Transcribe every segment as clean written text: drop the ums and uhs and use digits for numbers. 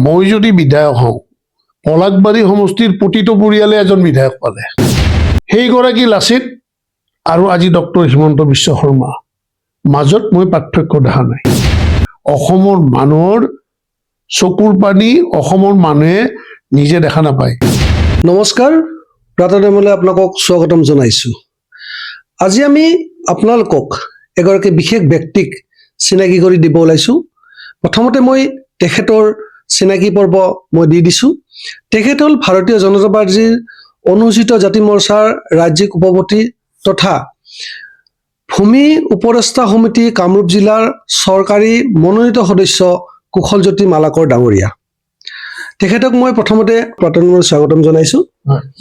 মই যদি বিধায়ক হওঁ, পলাশবাৰী সমষ্টিৰ প্ৰতিটো পৰিয়ালে এজন বিধায়ক পালে। সেইগৰাকী লাচিত আৰু আজি ডক্টৰ হিমন্ত বিশ্ব শৰ্মা মাজত মই পাৰ্থক্য দেখা নাই। অসমৰ মানুহৰ চকুৰ পানী অসমৰ মানুহে নিজে দেখা নাপায়। নমস্কাৰ, প্ৰাতঃমলৈ আপোনালোকক স্বাগতম জনাইছোঁ। আজি আমি আপোনালোকক এগৰাকী বিশেষ ব্যক্তিক চিনাকি কৰি দিব ওলাইছোঁ। প্ৰথমতে মই তেখেতৰ চিনাকি পৰ্ব মই দি দিছোঁ। তেখেত হ'ল ভাৰতীয় জনতা পাৰ্টীৰ অনুসূচিত জাতি মৰ্চাৰ ৰাজ্যিক সভাপতি তথা ভূমি উপদেষ্টা সমিতি কামৰূপ জিলাৰ চৰকাৰী মনোনীত সদস্য কুশলজ্যোতি মালাকৰ ডাঙৰীয়া। তেখেতক মই প্ৰথমতে প্ৰাতঃমলৈ স্বাগতম জনাইছোঁ।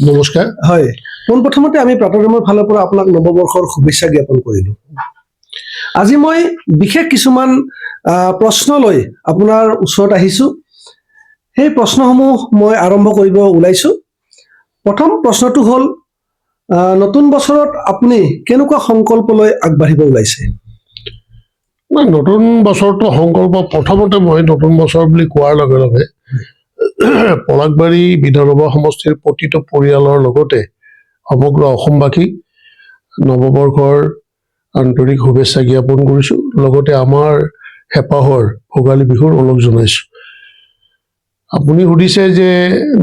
নমস্কাৰ। হয়, পোনপ্ৰথমতে আমি প্ৰাতঃমলৰ ফালৰ পৰা আপোনাক নৱবৰ্ষৰ শুভেচ্ছা জ্ঞাপন কৰিলোঁ। আজি মই বিশেষ কিছুমান প্ৰশ্ন লৈ আপোনাৰ ওচৰত আহিছোঁ। সেই প্ৰশ্নসমূহ মই আৰম্ভ কৰিব ওলাইছোঁ। প্ৰথম প্ৰশ্নটো হ'ল, নতুন বছৰত আপুনি কেনেকুৱা সংকল্প লৈ আগবাঢ়িব ওলাইছে? নতুন বছৰটো সংকল্প, প্ৰথমতে মই নতুন বছৰ বুলি কোৱাৰ লগে লগে পলাশবাৰী বিধানসভা সমষ্টিৰ প্ৰতিটো পৰিয়ালৰ লগতে সমগ্ৰ অসমবাসীক নৱবৰ্ষৰ আন্তৰিক শুভেচ্ছা জ্ঞাপন কৰিছোঁ। লগতে আমাৰ হেঁপাহৰ ভোগালী বিহুৰ ওলগ জনাইছোঁ। আপুনি সুধিছে যে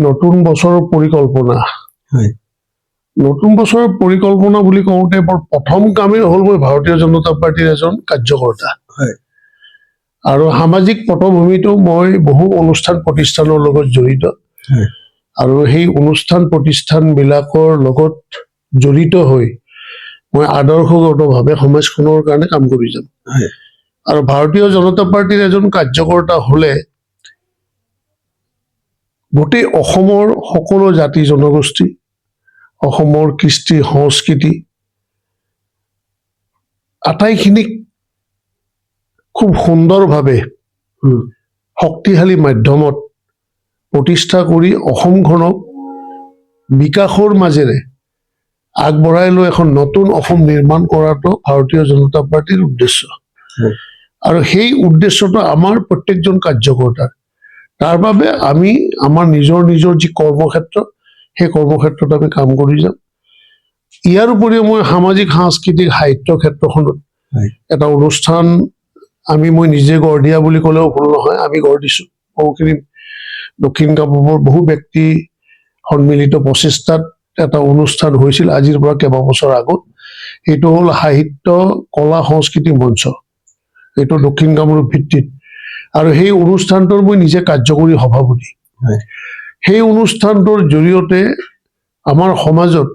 নতুন বছৰৰ পৰিকল্পনা। হয়, নতুন বছৰৰ পৰিকল্পনা বুলি কওঁতে প্ৰথম কামেই হ'ল মই ভাৰতীয় জনতা পাৰ্টীৰ এজন কাৰ্যকৰ্তা। হয়, আৰু সামাজিক পটভূমিতো মই বহু অনুষ্ঠান প্ৰতিষ্ঠানৰ লগত জড়িত। হয়, আৰু সেই অনুষ্ঠান প্ৰতিষ্ঠানবিলাকৰ লগত জড়িত হৈ মই আদৰ্শগতভাৱে সমাজখনৰ কাৰণে কাম কৰি যাম। হয়, আৰু ভাৰতীয় জনতা পাৰ্টীৰ এজন কাৰ্যকৰ্তা হ'লে গোটেই অসমৰ সকলো জাতি জনগোষ্ঠী, অসমৰ কৃষ্টি সংস্কৃতি আটাইখিনিক খুব সুন্দৰভাৱে শক্তিশালী মাধ্যমত প্ৰতিষ্ঠা কৰি অসমখনক বিকাশৰ মাজেৰে আগবঢ়াই লৈ এখন নতুন অসম নিৰ্মাণ কৰাটো ভাৰতীয় জনতা পাৰ্টীৰ উদ্দেশ্য। আৰু সেই উদ্দেশ্যটো আমাৰ প্ৰত্যেকজন কাৰ্যকৰ্তাৰ। তাৰ বাবে আমি আমাৰ নিজৰ যি কৰ্মক্ষেত্ৰ, সেই কৰ্মক্ষেত্ৰত আমি কাম কৰি যাম। ইয়াৰ উপৰিও মই সামাজিক সাংস্কৃতিক সাহিত্য ক্ষেত্ৰখনত এটা অনুষ্ঠান মই নিজে গঢ় দিয়া বুলি ক'লেও ভুল নহয়, আমি গঢ় দিছোঁ। বহুখিনি দক্ষিণ কামৰূপৰ বহু ব্যক্তি সন্মিলিত প্ৰচেষ্টাত এটা অনুষ্ঠান হৈছিল আজিৰ পৰা কেইবাবছৰ আগত। এইটো হ'ল সাহিত্য কলা সংস্কৃতি মঞ্চ। এইটো দক্ষিণ কামৰূপ ভিত্তিত। আৰু সেই অনুষ্ঠানটোৰ মই নিজে কাৰ্যকৰী সভাপতি। সেই অনুষ্ঠানটোৰ জৰিয়তে আমাৰ সমাজত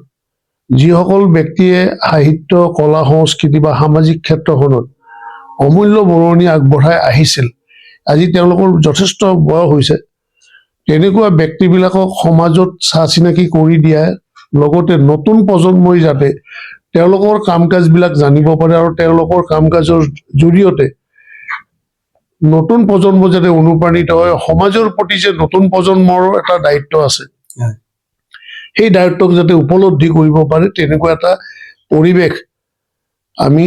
যিসকল ব্যক্তিয়ে সাহিত্য কলা সংস্কৃতি বা সামাজিক ক্ষেত্ৰখনত অমূল্য বৰঙণি আগবঢ়াই আহিছিল, আজি তেওঁলোকৰ যথেষ্ট বয়স হৈছে, তেনেকুৱা ব্যক্তিবিলাকক সমাজত চা চিনাকি কৰি দিয়াৰ লগতে নতুন প্ৰজন্মই যাতে তেওঁলোকৰ কাম কাজবিলাক জানিব পাৰে আৰু তেওঁলোকৰ কাম কাজৰ জৰিয়তে নতুন প্ৰজন্ম যাতে অনুপ্ৰাণিত হয়। সমাজৰ প্ৰতি যে নতুন প্ৰজন্মৰ এটা দায়িত্ব আছে, সেই দায়িত্বক যাতে উপলব্ধি কৰিব পাৰে, তেনেকুৱা এটা পৰিৱেশ আমি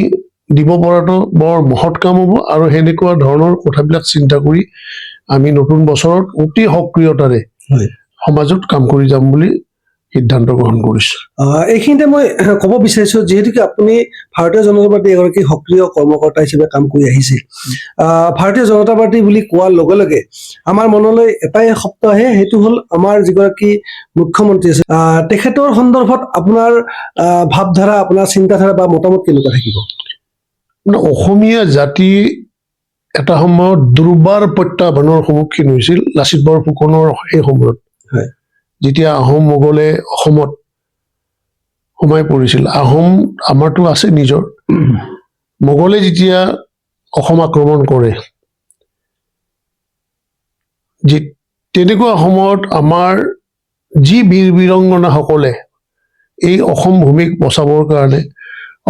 দিব পৰাটো বৰ মহৎ কাম হ'ব। আৰু সেনেকুৱা ধৰণৰ কথাবিলাক চিন্তা কৰি আমি নতুন বছৰত অতি সক্ৰিয়তাৰে সমাজত কাম কৰি যাম বুলি সিদ্ধান্ত গ্ৰহণ কৰিছোঁ। এইখিনিতে মই ক'ব বিচাৰিছোঁ, যিহেতুকে আপুনি ভাৰতীয় জনতা পাৰ্টীৰ এগৰাকী সক্ৰিয় কৰ্মকৰ্তা হিচাপে কাম কৰি আহিছে। ভাৰতীয় জনতা পাৰ্টী বুলি কোৱাৰ লগে লগে আমাৰ মনলৈ এটাই শব্দ আহে, সেইটো হ'ল আমাৰ যিগৰাকী মুখ্যমন্ত্ৰী আছে, তেখেতৰ সন্দৰ্ভত আপোনাৰ ভাৱধাৰা, আপোনাৰ চিন্তাধাৰা বা মতামত কেনেকুৱা থাকিব? অসমীয়া জাতি এটা সময়ত দুৰ্বাৰ প্ৰত্যাহ্বানৰ সন্মুখীন হৈছিল লাচিত বৰফুকনৰ সেই সময়ত, যেতিয়া আহোম মোগলে অসমত সোমাই পৰিছিল। আহোম আমাৰতো আছে নিজৰ, মোগলে যেতিয়া অসম আক্ৰমণ কৰে, তেনেকুৱা সময়ত আমাৰ যি বীৰ বীৰংগনাসকলে এই অসম ভূমিক বচাবৰ কাৰণে,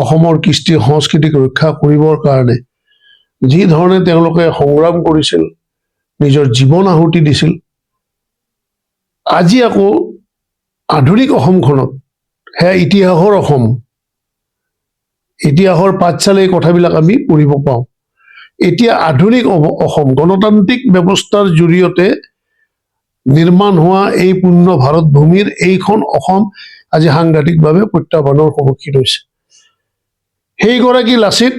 অসমৰ কৃষ্টি সংস্কৃতিক ৰক্ষা কৰিবৰ কাৰণে যি ধৰণে তেওঁলোকে সংগ্ৰাম কৰিছিল, নিজৰ জীৱন আহুতি দিছিল, আজি আকৌ আধুনিক অসমখনত সেয়া ইতিহাসৰ অসম, ইতিহাসৰ পাঠশালে এই কথাবিলাক আমি পঢ়িব পাওঁ। এতিয়া আধুনিক অসম গণতান্ত্ৰিক ব্যৱস্থাৰ জৰিয়তে নিৰ্মাণ হোৱা এই পূৰ্ণ ভাৰত ভূমিৰ এইখন অসম আজি সাংঘাতিকভাৱে প্ৰত্যাহ্বানৰ সন্মুখীন হৈছে। সেইগৰাকী লাচিত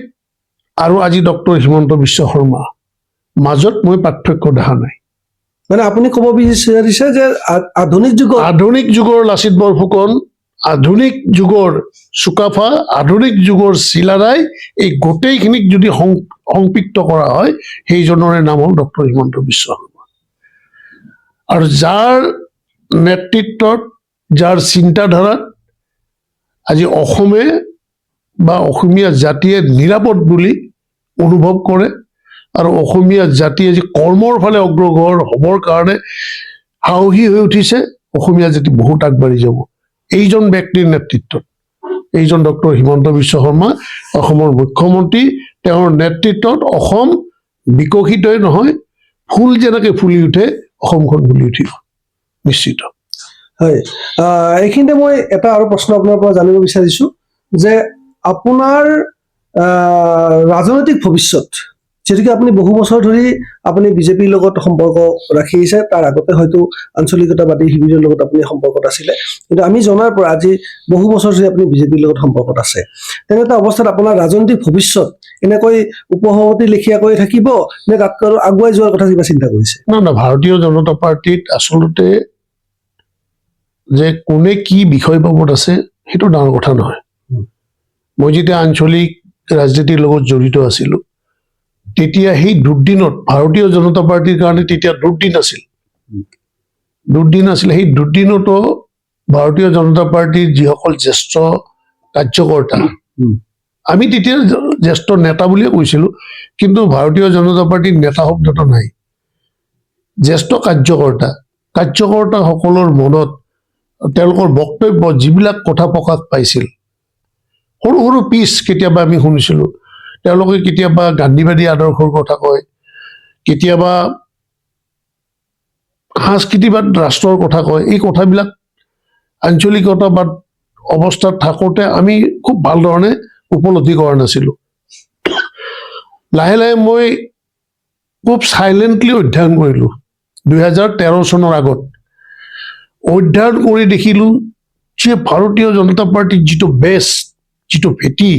আৰু আজি ডক্টৰ হিমন্ত বিশ্ব শৰ্মা মাজত মই পাৰ্থক্য দেখা নাই। মানে আপুনি ক'ব বিচাৰিছে যে আধুনিক যুগত আধুনিক যুগৰ লাচিত বৰফুকন, আধুনিক যুগৰ চুকাফা, আধুনিক যুগৰ চিলাৰায়, এই গোটেইখিনিক যদি সংপৃক্ত কৰা হয়, সেইজনৰে নাম হ'ল ডক্টৰ হিমন্ত বিশ্ব শৰ্মা। আৰু যাৰ নেতৃত্বত, যাৰ চিন্তাধাৰাত আজি অসমে বা অসমীয়া জাতিয়ে নিৰাপদ বুলি অনুভৱ কৰে আৰু অসমীয়া জাতি আজি কৰ্মৰ ফালে অগ্ৰসৰ হ'বৰ কাৰণে সাহসী হৈ উঠিছে, অসমীয়া জাতি বহুত আগবাঢ়ি যাব এইজন ব্যক্তিৰ নেতৃত্বত। এইজন ডক্টৰ হিমন্ত বিশ্ব শৰ্মা অসমৰ মুখ্যমন্ত্ৰী। তেওঁৰ নেতৃত্বত অসম বিকশিতই নহয়, ফুল যেনেকে ফুলি উঠে অসমখন ফুলি উঠিব নিশ্চিত। হয়, এইখিনিতে মই এটা আৰু প্ৰশ্ন আপোনাৰ পৰা জানিব বিচাৰিছো যে আপোনাৰ ৰাজনৈতিক ভৱিষ্যত, যিহেতুকে আপুনি বহু বছৰ ধৰি আপুনি বিজেপিৰ লগত সম্পৰ্ক ৰাখি আহিছে, তাৰ আগতে হয়তো আঞ্চলিকতাবাদী শিবিৰৰ লগত আপুনি সম্পৰ্কত আছিলে, কিন্তু আমি জনাৰ পৰা আজি বহু বছৰ ধৰি আপুনি বিজেপিৰ লগত সম্পৰ্কত আছে। তেনে এটা অৱস্থাত আপোনাৰ ৰাজনৈতিক ভৱিষ্যত এনেকৈ উপসভাপতি লেখীয়াকৈ থাকিব নে তাতকৈ আগুৱাই যোৱাৰ কথা কিবা চিন্তা কৰিছে? না, ভাৰতীয় জনতা পাৰ্টীত আচলতে যে কোনে কি বিষয়বাবত আছে সেইটো ডাঙৰ কথা নহয়। মই যেতিয়া আঞ্চলিক ৰাজনীতিৰ লগত জড়িত আছিলো, তেতিয়া সেই দুৰ্দিনত ভাৰতীয় জনতা পাৰ্টীৰ কাৰণে তেতিয়া দুৰ্দিন আছিল। সেই দুৰ্দিনতো ভাৰতীয় জনতা পাৰ্টীৰ যিসকল জ্যেষ্ঠ কাৰ্যকৰ্তা, আমি তেতিয়া জ্যেষ্ঠ নেতা বুলিয়ে কৈছিলো, কিন্তু ভাৰতীয় জনতা পাৰ্টীৰ নেতা শব্দটো নাই। জ্যেষ্ঠ কাৰ্যকৰ্তাসকলৰ মনত তেওঁলোকৰ বক্তব্য যিবিলাক কথা প্ৰকাশ পাইছিল, সৰু সৰু পিচ কেতিয়াবা আমি শুনিছিলো। তেওঁলোকে কেতিয়াবা গান্ধীবাদী আদৰ্শৰ কথা কয়, কেতিয়াবা সাংস্কৃতিবাদ ৰাষ্ট্ৰৰ কথা কয়। এই কথাবিলাক আঞ্চলিকতাবাদ অৱস্থাত থাকোঁতে আমি খুব ভাল ধৰণে উপলব্ধি কৰা নাছিলো। লাহে লাহে মই খুব চাইলেণ্টলি অধ্যয়ন কৰিলো। 2013 চনৰ আগত অধ্যয়ন কৰি দেখিলো যে ভাৰতীয় জনতা পাৰ্টীৰ যিটো বেছ, যিটো ভেটি,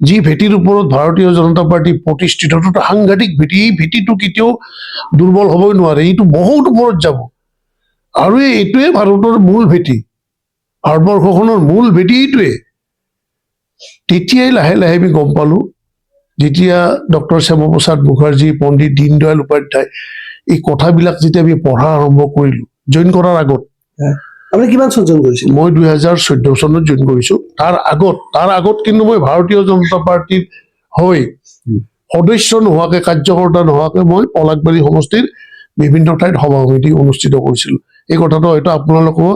যি ভেটিৰ ওপৰত ভাৰতীয় জনতা পাৰ্টী প্ৰতিষ্ঠিত, সাংঘাতিক ভেটি। এই ভেটিটো কেতিয়াও দুৰ্বল হ'বই নোৱাৰে, এইটো বহুত ওপৰত যাব। আৰু এইটোৱে ভাৰতৰ মূল ভেটি, ভাৰতবৰ্ষখনৰ মূল ভেটি এইটোৱে। তেতিয়াই লাহে লাহে আমি গম পালো, যেতিয়া ডক্টৰ শ্যামাপ্ৰসাদ মুখাৰ্জী, পণ্ডিত দীনদয়াল উপাধ্যায় এই কথাবিলাক যেতিয়া আমি পঢ়া আৰম্ভ কৰিলো, জইন কৰাৰ আগত। আপুনি কিমান চন জইন কৰিছিল? মই 2014 চনত জইন কৰিছো। তাৰ আগত কিন্তু মই ভাৰতীয় জনতা পাৰ্টীৰ হৈ সদস্য নোহোৱাকে, কাৰ্যকৰ্তা নোহোৱাকে মই পলাশবাৰী সমষ্টিৰ বিভিন্ন ঠাইত সভা সমিতি অনুষ্ঠিত কৰিছিলো। এই কথাটো হয়তো আপোনালোকেও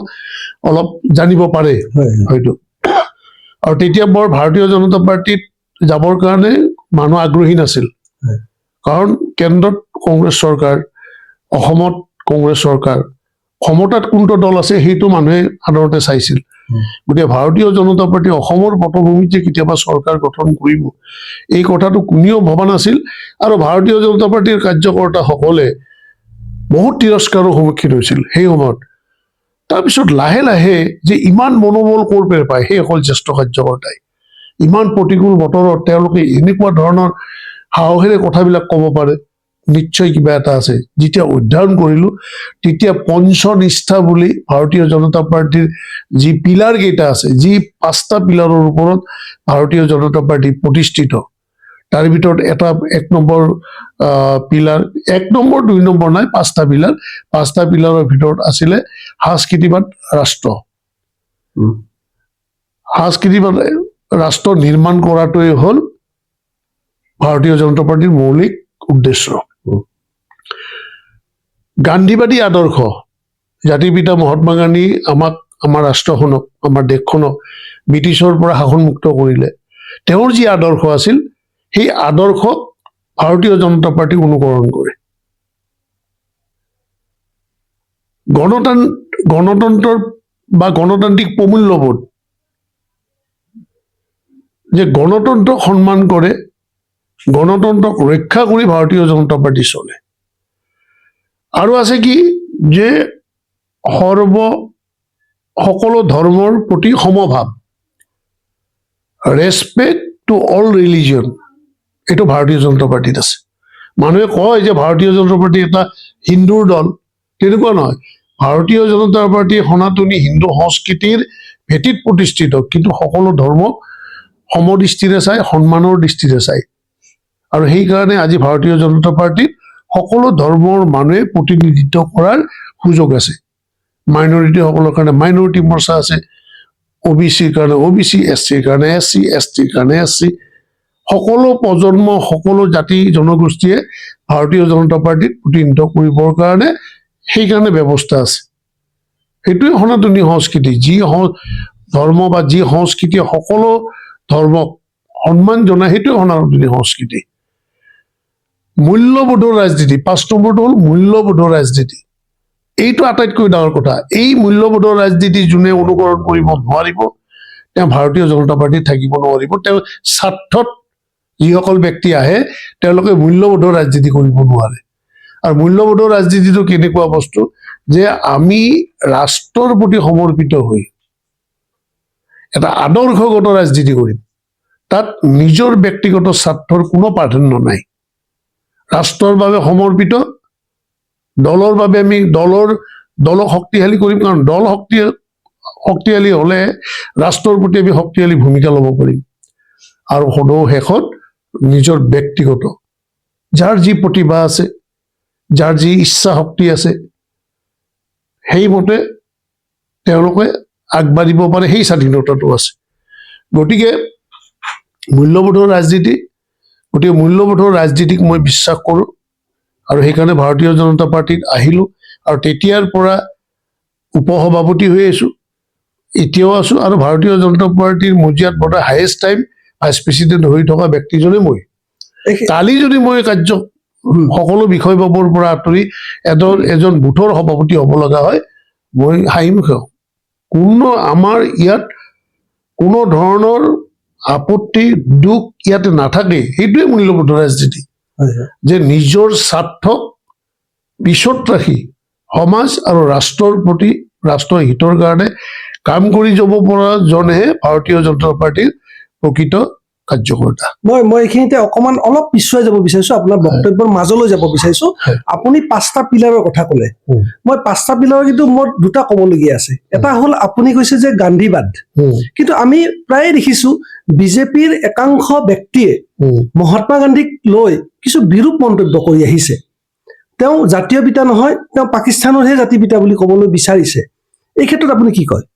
অলপ জানিব পাৰে হয়তো। আৰু তেতিয়া বৰ ভাৰতীয় জনতা পাৰ্টীত যাবৰ কাৰণে মানুহ আগ্ৰহী নাছিল, কাৰণ কেন্দ্ৰত কংগ্ৰেছ চৰকাৰ, অসমত কংগ্ৰেছ চৰকাৰ, ক্ষমতাত কোনটো দল আছে সেইটো মানুহে সাধাৰণতে চাইছিল। গতিকে ভাৰতীয় জনতা পাৰ্টী অসমৰ পটভূমিত যে কেতিয়াবা চৰকাৰ গঠন কৰিব, এই কথাটো কোনেও ভবা নাছিল। আৰু ভাৰতীয় জনতা পাৰ্টীৰ কাৰ্যকৰ্তাসকলে বহুত তিৰস্কাৰৰ সন্মুখীন হৈছিল সেই সময়ত। তাৰপিছত লাহে লাহে যে ইমান মনোবল ক'ৰ পৰা পায় সেইসকল জ্যেষ্ঠ কাৰ্যকৰ্তাই, ইমান প্ৰতিকূল বতৰত তেওঁলোকে এনেকুৱা ধৰণৰ সাহসেৰে কথাবিলাক ক'ব পাৰে, নিশ্চয় কিবা এটা আছে। যেতিয়া অধ্যয়ন কৰিলো, তেতিয়া পঞ্চনিষ্ঠা বুলি ভাৰতীয় জনতা পাৰ্টীৰ যি পিলাৰ কেইটা আছে, যি 5টা পিলাৰৰ ওপৰত ভাৰতীয় জনতা পাৰ্টী প্ৰতিষ্ঠিত, তাৰ ভিতৰত এটা 1 নম্বৰ পিলাৰ, 1 নম্বৰ 2 নম্বৰ নাই, 5টা পিলাৰ। 5টা পিলাৰৰ ভিতৰত আছিলে সাংস্কৃতিবাদ ৰাষ্ট্ৰ। সাংস্কৃতিবাদ ৰাষ্ট্ৰ নিৰ্মাণ কৰাটোৱে হ'ল ভাৰতীয় জনতা পাৰ্টীৰ মৌলিক উদ্দেশ্য। গান্ধীবাদী আদৰ্শ, জাতিৰ পিতা মহাত্মা গান্ধী আমাক, আমাৰ ৰাষ্ট্ৰখনক, আমাৰ দেশখনক ব্ৰিটিছৰ পৰা শাসনমুক্ত কৰিলে। তেওঁৰ যি আদৰ্শ আছিল, সেই আদৰ্শক ভাৰতীয় জনতা পাৰ্টী অনুকৰণ কৰে। গণতন্ত্ৰৰ বা গণতান্ত্ৰিক প্ৰমূল্যবোধ, যে গণতন্ত্ৰক সন্মান কৰে, গণতন্ত্ৰক ৰক্ষা কৰি ভাৰতীয় জনতা পাৰ্টী চলে। আৰু আছে কি, যে সকলো ধৰ্মৰ প্ৰতি সমভাৱ, ৰেচপেক্ট টু অল ৰিলিজন, এইটো ভাৰতীয় জনতা পাৰ্টীত আছে। মানুহে কয় যে ভাৰতীয় জনতা পাৰ্টী এটা হিন্দুৰ দল, তেনেকুৱা নহয়। ভাৰতীয় জনতা পাৰ্টী সনাতনী হিন্দু সংস্কৃতিৰ ভেটিত প্ৰতিষ্ঠিত, কিন্তু সকলো ধৰ্মক সমদৃষ্টিৰে চাই, সন্মানৰ দৃষ্টিৰে চাই। আৰু সেইকাৰণে আজি ভাৰতীয় জনতা পাৰ্টীত সকলো ধৰ্মৰ মানুহে প্ৰতিনিধিত্ব কৰাৰ সুযোগ আছে। মাইনৰিটিসকলৰ কাৰণে মাইনৰিটি মৰ্চা আছে, OBCৰ কাৰণে OBC, SCৰ কাৰণে SC, STৰ কাৰণে SC। সকলো প্ৰজন্ম, সকলো জাতি জনগোষ্ঠীয়ে ভাৰতীয় জনতা পাৰ্টীত প্ৰতিনিধিত্ব কৰিবৰ কাৰণে সেইকাৰণে ব্যৱস্থা আছে। সেইটোৱে সনাতনী সংস্কৃতি। যি ধৰ্ম বা যি সংস্কৃতি সকলো ধৰ্মক সন্মান জনায়, সেইটোৱে সনাতনী সংস্কৃতি। মূল্যবোধৰ ৰাজনীতি, 5 নম্বৰটো হ'ল মূল্যবোধৰ ৰাজনীতি। এইটো আটাইতকৈ ডাঙৰ কথা। এই মূল্যবোধৰ ৰাজনীতি যোনে অনুকৰণ কৰিব নোৱাৰিব, তেওঁ ভাৰতীয় জনতা পাৰ্টীত থাকিব নোৱাৰিব। তেওঁ স্বাৰ্থত যিসকল ব্যক্তি আহে, তেওঁলোকে মূল্যবোধৰ ৰাজনীতি কৰিব নোৱাৰে। আৰু মূল্যবোধৰ ৰাজনীতিটো কেনেকুৱা বস্তু, যে আমি ৰাষ্ট্ৰৰ প্ৰতি সমৰ্পিত হৈ এটা আদৰ্শগত ৰাজনীতি কৰিম। তাত নিজৰ ব্যক্তিগত স্বাৰ্থৰ কোনো প্ৰাধান্য নাই। ৰাষ্ট্ৰৰ বাবে সমৰ্পিত, দলৰ বাবে আমি দলক শক্তিশালী কৰিম। কাৰণ দল শক্তিশালী হলে ৰাষ্ট্ৰৰ প্ৰতি আমি শক্তিশালী ভূমিকা ল'ব পাৰিম। আৰু সদৌ শেষত নিজৰ ব্যক্তিগত, যাৰ যি প্ৰতিভা আছে, যাৰ যি ইচ্ছা শক্তি আছে, সেইমতে তেওঁলোকে আগবাঢ়িব পাৰে, সেই স্বাধীনতাটো আছে। গতিকে মূল্যবোধৰ ৰাজনীতিক মই বিশ্বাস কৰোঁ। আৰু সেইকাৰণে ভাৰতীয় জনতা পাৰ্টীত আহিলোঁ। আৰু তেতিয়াৰ পৰা উপসভাপতি হৈ আছোঁ, এতিয়াও আছোঁ। আৰু ভাৰতীয় জনতা পাৰ্টীৰ মজিয়াত বোধহয় হায়েষ্ট টাইম ভাইচ প্ৰেচিডেণ্ট হৈ থকা ব্যক্তিজনে মই। কালি যদি মই সকলো বিষয়ববৰ পৰা আঁতৰি এজন বুথৰ সভাপতি হ'ব লগা হয়, মই হাঁহিমুখে হওঁ। আমাৰ ইয়াত কোনো ধৰণৰ আপত্তি, দুখ ইয়াতে নাথাকে। সেইটোৱে মূল্যবোধৰ ৰাজনীতি, যে নিজৰ স্বাৰ্থক পিছত ৰাখি সমাজ আৰু ৰাষ্ট্ৰৰ প্ৰতি, ৰাষ্ট্ৰৰ হিতৰ কাৰণে কাম কৰি যাব পৰা জনেহে ভাৰতীয় জনতা পাৰ্টীৰ প্ৰকৃত কাৰ্যকৰ্তা। মই এইখিনিতে অলপ পিছুৱাই যাব বিচাৰিছো, আপোনাৰ বক্তব্যৰ মাজলৈ যাব বিচাৰিছো। আপুনি 5টা পিলাৰৰ কথা ক'লে। মই 5টা পিলাৰৰ কিন্তু মোৰ 2টা ক'বলগীয়া আছে। এটা হ'ল আপুনি কৈছে যে গান্ধীবাদ, কিন্তু আমি প্ৰায়ে দেখিছো বিজেপিৰ একাংশ ব্যক্তিয়ে মহাত্মা গান্ধীক লৈ কিছু বিৰূপ মন্তব্য কৰি আহিছে। তেওঁ জাতীয় পিতা নহয়, তেওঁ পাকিস্তানৰহে জাতি পিতা বুলি ক'বলৈ বিচাৰিছে। এই ক্ষেত্ৰত আপুনি কি কয়?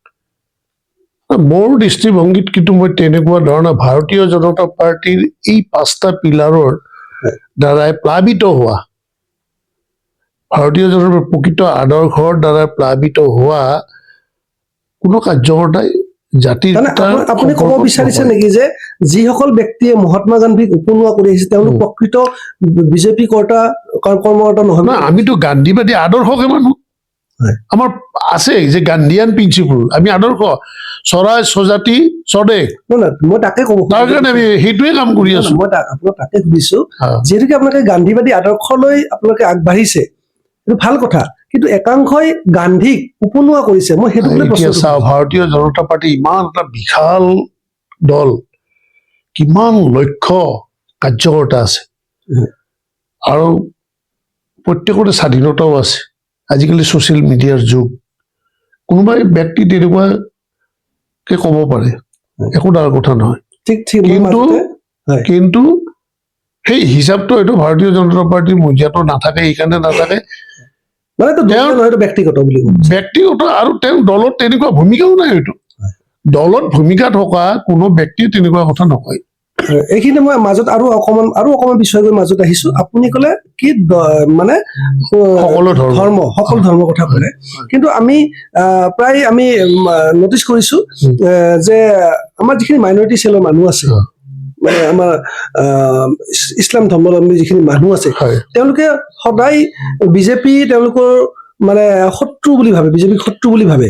মোৰ দৃষ্টিভংগীত কিন্তু মই তেনেকুৱা ধৰণৰ ভাৰতীয় জনতা পাৰ্টীৰ এই 5টা পিলাৰৰ দ্বাৰাই প্লাবিত হোৱা, ভাৰতীয় জনতা পাৰ্টীৰ প্ৰকৃত আদৰ্শৰ দ্বাৰা প্লাবিত হোৱা কোনো কাৰ্যকৰ্তাই জাতিৰ আপুনি ক'ব বিচাৰিছে নেকি যে যিসকল ব্যক্তিয়ে মহাত্মা গান্ধীক উপনোৱা কৰি আহিছে তেওঁলোক প্ৰকৃত বিজেপি কৰ্মকৰ্তা নহয়? আমিতো গান্ধীবাদী আদৰ্শকে মানুহ। আমাৰ আছে যে গান্ধীয়ান প্ৰিন্সিপল, আমি আদৰ্শ স্বৰাজ স্বজাতি স্বদেশ, মই তাকে ক'ব, তাৰ কাৰণে আমি সেইটোৱে কাম কৰি আছো। মই আপোনাক তাকে সুধিছো, যিহেতুকে আপোনালোকে গান্ধীবাদী আদৰ্শলৈ আপোনালোকে আগবাঢ়িছে, এইটো ভাল কথা, কিন্তু একাংশই গান্ধীক উপনোৱা কৰিছে। মই সেইটো ভাৰতীয় জনতা পাৰ্টী ইমান এটা বিশাল দল, কিমান লক্ষ্য কাৰ্যকৰ্তা আছে, আৰু প্ৰত্যেকৰে স্বাধীনতাও আছে। আজিকালি ছচিয়েল মিডিয়াৰ যুগ, কোনোবাই ব্যক্তি তেনেকুৱাকে ক'ব পাৰে, একো ডাঙৰ কথা নহয়। কিন্তু সেই হিচাপটো এইটো ভাৰতীয় জনতা পাৰ্টীৰ মজিয়াটো নাথাকে। এইকাৰণে নাথাকে, ব্যক্তিগত আৰু তেওঁ দলত তেনেকুৱা ভূমিকাও নাই। হয়তো দলত ভূমিকা থকা কোনো ব্যক্তিয়ে তেনেকুৱা কথা নকয়। এইখিনি মই মাজত আৰু অকমান বিষয় গৈ মাজত আহিছো। আপুনি ক'লে কি মানে সকলো ধৰ্মৰ কথা ক'লে, কিন্তু আমি প্ৰায় নটিচ কৰিছো যে আমাৰ যিখিনি মাইনৰিটি চেলৰ মানুহ আছে, মানে আমাৰ ইছলাম ধৰ্মাৱলম্বী যিখিনি মানুহ আছে, তেওঁলোকে সদায় বিজেপি তেওঁলোকৰ মানে শত্ৰু বুলি ভাবে, বিজেপিক শত্ৰু বুলি ভাবে।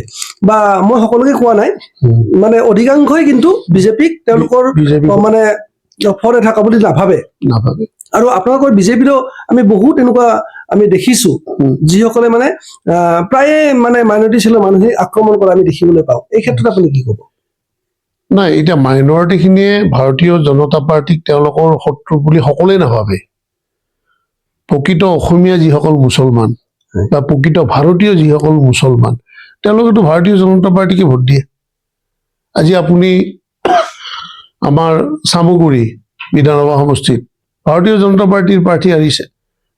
বা মই সকলোকে কোৱা নাই, মানে অধিকাংশই কিন্তু বিজেপিক তেওঁলোকৰ মানে ফৰে থকা বুলি নাভাবে। আৰু আপোনালোকৰ বিজেপিৰো আমি বহুত এনেকুৱা আমি দেখিছো উম। যিসকলে মানে প্ৰায়ে মানে মাইনৰিটি চেলৰ মানুহে আক্ৰমণ কৰা আমি দেখিবলৈ পাওঁ। এই ক্ষেত্ৰত আপুনি কি ক'ব? নাই, এতিয়া মাইনৰিটিখিনিয়ে ভাৰতীয় জনতা পাৰ্টীক তেওঁলোকৰ শত্ৰু বুলি সকলোৱে নাভাবে। প্ৰকৃত অসমীয়া যিসকল মুছলমান হয়। বা প্ৰকৃত ভাৰতীয় যিসকল মুছলমান, তেওঁলোকেতো ভাৰতীয় জনতা পাৰ্টীকে ভোট দিয়ে। আজি আপুনি আমাৰ চামগুৰি বিধানসভা সমষ্টিত ভাৰতীয় জনতা পাৰ্টীৰ প্ৰাৰ্থী হাৰিছে।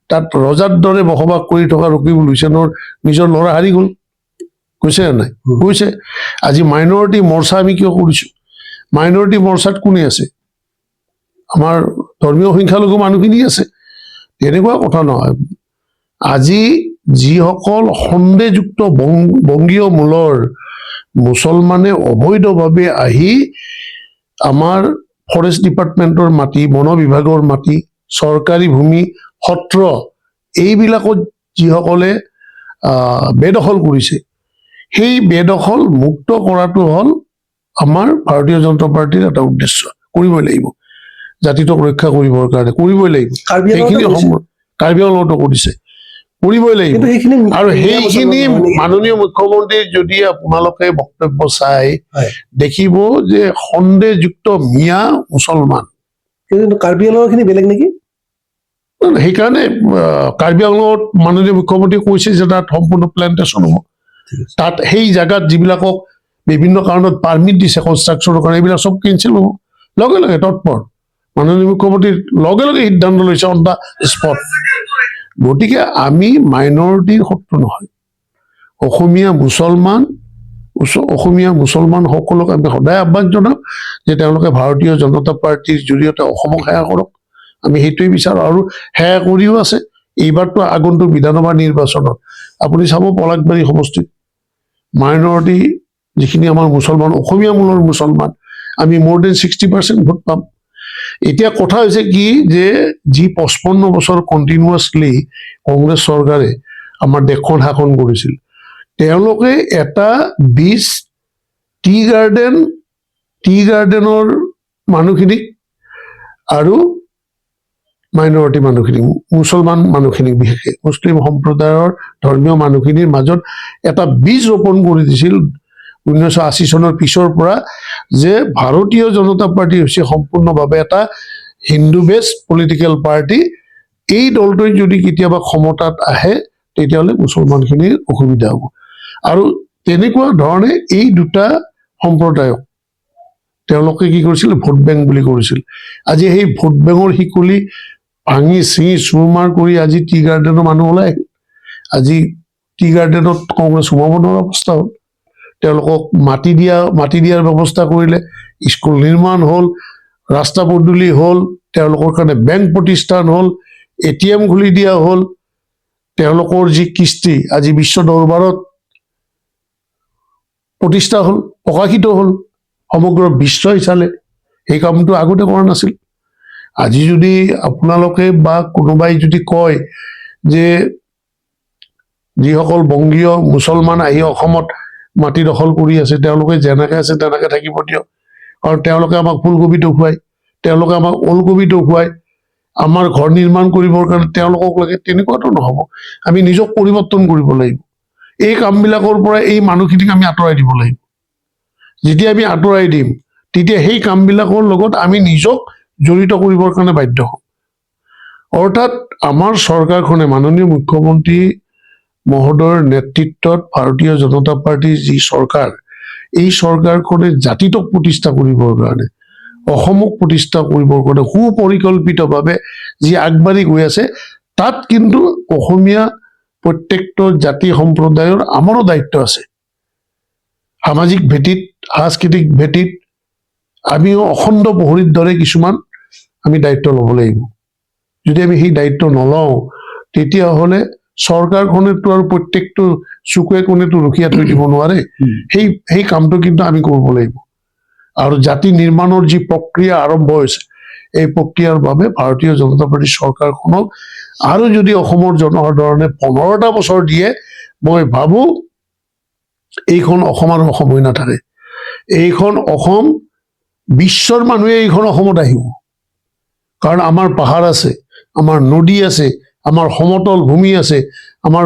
তাত ৰজাৰ দৰে বসবাস কৰি থকা ৰকিবুল হুছেইনৰ নিজৰ ল'ৰা হাৰি গ'ল। কৈছে নে নাই? কৈছে। আজি মাইনৰিটি মৰ্চা আমি কিয় কৰিছো? মাইনৰিটি মৰ্চাত কোনে আছে? আমাৰ ধৰ্মীয় সংখ্যালঘু মানুহখিনি আছে। তেনেকুৱা কথা নহয়। আজি যিসকল সন্দেহযুক্ত বংগীয় মূলৰ মুছলমানে অবৈধভাৱে আহি আমাৰ ফৰেষ্ট ডিপাৰ্টমেণ্টৰ মাটি, বন বিভাগৰ মাটি, চৰকাৰী ভূমি, সত্ৰ এইবিলাকত যিসকলে বেদখল কৰিছে, সেই বেদখল মুক্ত কৰাটো হ'ল আমাৰ ভাৰতীয় জনতা পাৰ্টীৰ এটা উদ্দেশ্য। কৰিবই লাগিব, জাতিটোক ৰক্ষা কৰিবৰ কাৰণে কৰিবই লাগিব। কাৰ্বি সেইখিনি আংলঙতো কাৰ্বি আংলঙতো কৰিছে, কৰিবই লাগিব। কিন্তু সেইখিনি আৰু মিডিয়া সেইখিনি মুছলমান নহয় নেকি? মাননীয় মুখ্যমন্ত্ৰীৰ যদি আপোনালোকে বক্তব্য চাই হয়। দেখিব যে সন্দেহযুক্ত মিয়া মুছলমান। কিন্তু কাৰ্বি আংলঙৰ খিনি বেলেগ নেকি? সেইকাৰণে কাৰ্বি আংলঙত মাননীয় মুখ্যমন্ত্ৰীয়ে কৈছে যে তাত সম্পূৰ্ণ প্লেণ্টেশ্যন হ'ব। ঠিক আছে। তাত সেই জাগাত যিবিলাকক বিভিন্ন কাৰণত পাৰ্মিট দিছে কনষ্ট্ৰাকশ্যনৰ কাৰণে, এইবিলাক চব কেঞ্চেল হ'ব লগে লগে, তৎপৰ। মাননীয় মুখ্যমন্ত্ৰীৰ লগে লগে সিদ্ধান্ত লৈছে অন দা স্পট। গতিকে আমি মাইনৰিটিৰ শত্ৰু নহয়। অসমীয়া মুছলমান সকলক আমি সদায় আহ্বান জনাম যে তেওঁলোকে ভাৰতীয় জনতা পাৰ্টীৰ জৰিয়তে অসমক সেৱা কৰক। আমি সেইটোৱে বিচাৰোঁ, আৰু সেৱা কৰিও আছে। এইবাৰতো আগন্তুক বিধানসভা নিৰ্বাচনত আপুনি চাব পলাশবাৰী সমষ্টিত মাইনৰিটি যিখিনি আমাৰ মুছলমান, অসমীয়া মূলৰ মুছলমান, আমি more than 60% ভোট পাম। এতিয়া কথা হৈছে কি যে যি 55 বছৰ কণ্টিনিউৱাছলি কংগ্ৰেছ চৰকাৰে আমাৰ দেশখন শাসন কৰিছিল, তেওঁলোকে এটা বীজ টি গাৰ্ডেনৰ মানুহখিনিক আৰু মাইনৰিটি মানুহখিনিক, মুছলমান মানুহখিনিক, বিশেষকৈ মুছলিম সম্প্ৰদায়ৰ ধৰ্মীয় মানুহখিনিৰ মাজত এটা বীজ ৰোপণ কৰি দিছিল 1980 চনৰ পিছৰ পৰা, যে ভাৰতীয় জনতা পাৰ্টি হৈছে সম্পূৰ্ণভাৱে এটা হিন্দু বেছ পলিটিকেল পাৰ্টি। এই দলটোৱে যদি কেতিয়াবা ক্ষমতাত আহে তেতিয়াহ'লে মুছলমানখিনিৰ অসুবিধা হ'ব। আৰু তেনেকুৱা ধৰণে এই দুটা সম্প্ৰদায়ক তেওঁলোকে কি কৰিছিল? ভোট বেংক বুলি কৰিছিল। আজি সেই ভোট বেংকৰ শিকলি ভাঙি চিঙি চুৰমাৰ কৰি আজি টি গাৰ্ডেনৰ মানুহ ওলাই আহিল। আজি টি গাৰ্ডেনত কংগ্ৰেছ সোমাব নোৱাৰা অৱস্থা হ'ল। তেওঁলোকক মাটি দিয়াৰ ব্যৱস্থা কৰিলে, স্কুল নিৰ্মাণ হ'ল, ৰাস্তা পদূলি হ'ল, তেওঁলোকৰ কাৰণে বেংক প্ৰতিষ্ঠান হ'ল, ATM খুলি দিয়া হ'ল, তেওঁলোকৰ যি কৃষ্টি আজি বিশ্ব দৰবাৰত প্ৰতিষ্ঠা হ'ল, প্ৰকাশিত হ'ল, সমগ্ৰ বিশ্বই চালে। সেই কামটো আগতে কৰা নাছিল। আজি যদি আপোনালোকে বা কোনোবাই যদি কয় যে যিসকল বংগীয় মুছলমান আহি অসমত মাটি দখল কৰি আছে, তেওঁলোকে যেনেকে আছে তেনেকে থাকিব দিয়ক। কাৰণ তেওঁলোকে আমাক ফুলকবিটো খুৱায়, তেওঁলোকে আমাক ওলকবিটো খুৱায়, আমাৰ ঘৰ নিৰ্মাণ কৰিবৰ কাৰণে তেওঁলোকক লাগে, তেনেকুৱাতো নহ'ব। আমি নিজক পৰিৱৰ্তন কৰিব লাগিব। এই কামবিলাকৰ পৰা এই মানুহখিনিক আমি আঁতৰাই দিব লাগিব। যেতিয়া আমি আঁতৰাই দিম, তেতিয়া সেই কামবিলাকৰ লগত আমি নিজক জড়িত কৰিবৰ কাৰণে বাধ্য হ'ম। অৰ্থাৎ আমাৰ চৰকাৰখনে, মাননীয় মুখ্যমন্ত্ৰী মহোদয়ৰ নেতৃত্বত ভাৰতীয় জনতা পাৰ্টীৰ যি চৰকাৰ, এই চৰকাৰখনে জাতিটোক প্ৰতিষ্ঠা কৰিবৰ কাৰণে, অসমক প্ৰতিষ্ঠা কৰিবৰ কাৰণে সুপৰিকল্পিতভাৱে যি আগবাঢ়ি গৈ আছে, তাত কিন্তু অসমীয়া প্ৰত্যেকটো জাতি সম্প্ৰদায়ৰ আমাৰো দায়িত্ব আছে। সামাজিক ভেটিত, সাংস্কৃতিক ভেটিত আমিও অখণ্ড প্ৰহৰীৰ দৰে কিছুমান আমি দায়িত্ব ল'ব লাগিব। যদি আমি সেই দায়িত্ব নলওঁ, তেতিয়াহ'লে চৰকাৰখনেতো আৰু প্ৰত্যেকটো চুকে কোণেতো ৰখীয়া থৈ দিব নোৱাৰে। সেই কামটো কিন্তু আমি কৰিব লাগিব। আৰু জাতি নিৰ্মাণৰ যি প্ৰক্ৰিয়া আৰম্ভ হৈছে, এই প্ৰক্ৰিয়াৰ বাবে ভাৰতীয় জনতা পাৰ্টীৰ চৰকাৰখনক আৰু যদি অসমৰ জনসাধাৰণে 15টা বছৰ দিয়ে, মই ভাবোঁ এইখন অসম আৰু অসম হৈ নাথাকে। এইখন অসম, বিশ্বৰ মানুহে এইখন অসমত আহিব। কাৰণ আমাৰ পাহাৰ আছে, আমাৰ নদী আছে, আমাৰ সমতল ভূমি আছে, আমাৰ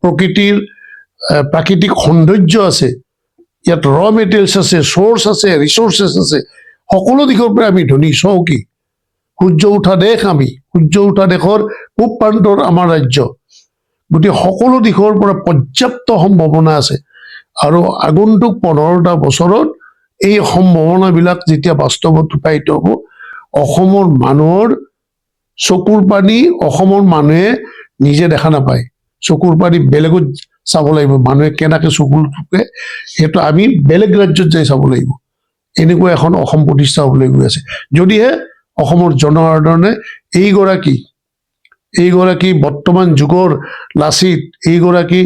প্ৰকৃতিৰ প্ৰাকৃতিক সৌন্দৰ্য আছে, ইয়াত ৰ মেটেৰিয়েলছ আছে, চ'ৰ্চ আছে, ৰিচোৰ্চেছ আছে, সকলো দিশৰ পৰা আমি ধনী। চওঁ কি সূৰ্য উঠা দেশ, আমি সূৰ্য উঠা দেশৰ পূব প্ৰান্তৰ আমাৰ ৰাজ্য, গতিকে সকলো দিশৰ পৰা পৰ্যাপ্ত সম্ভাৱনা আছে। আৰু আগন্তুক 15টা বছৰত এই সম্ভাৱনাবিলাক যেতিয়া বাস্তৱত ৰূপায়িত হ'ব, অসমৰ মানুহৰ চকুৰ পানী অসমৰ মানুহে নিজে দেখা নাপায়, চকুৰ পানী বেলেগত চাব লাগিব। মানুহে কেনেকে চকুৰ থুকে সেইটো আমি বেলেগ ৰাজ্যত যাই চাব লাগিব। এনেকুৱা এখন অসম প্ৰতিষ্ঠা হ'বলৈ গৈ আছে, যদিহে অসমৰ জনসাধাৰণে এইগৰাকী বৰ্তমান যুগৰ লাচিত, এইগৰাকী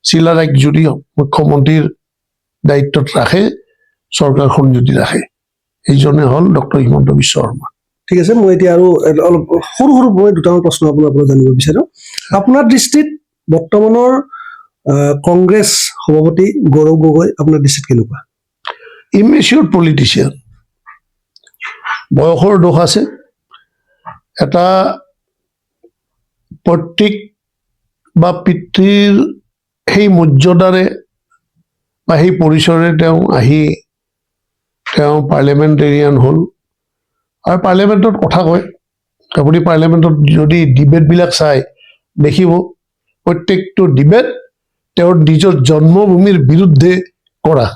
চিলাৰায়ক যদি মুখ্যমন্ত্ৰীৰ দায়িত্বত ৰাখে, চৰকাৰখন যদি ৰাখে, এইজনে হ'ল ডক্টৰ হিমন্ত বিশ্ব শৰ্মা। ঠিক আছে, মই এতিয়া আৰু অলপ সৰু মই দুটামান প্ৰশ্ন আপোনাৰ জানিব বিচাৰো। আপোনাৰ দৃষ্টিত বৰ্তমানৰ কংগ্ৰেছ সভাপতি গৌৰৱ গগৈ আপোনাৰ দৃষ্টিত কেনেকুৱা? ইমেচিয়ৰ পলিটিচিয়ান, বয়সৰ দোষ আছে, এটা পৈতৃক বা পিতৃৰ সেই মৰ্যাদাৰে বা সেই পৰিচয়েৰে তেওঁ পাৰ্লিয়ামেণ্টেৰিয়ান হ'ল আৰু পাৰ্লিয়ামেণ্টত কথা কয়। আপুনি পাৰ্লিয়ামেণ্টত যদি ডিবেটবিলাক চাই দেখিব, প্ৰত্যেকটো ডিবেট তেওঁৰ নিজৰ জন্মভূমিৰ বিৰুদ্ধে কৰা।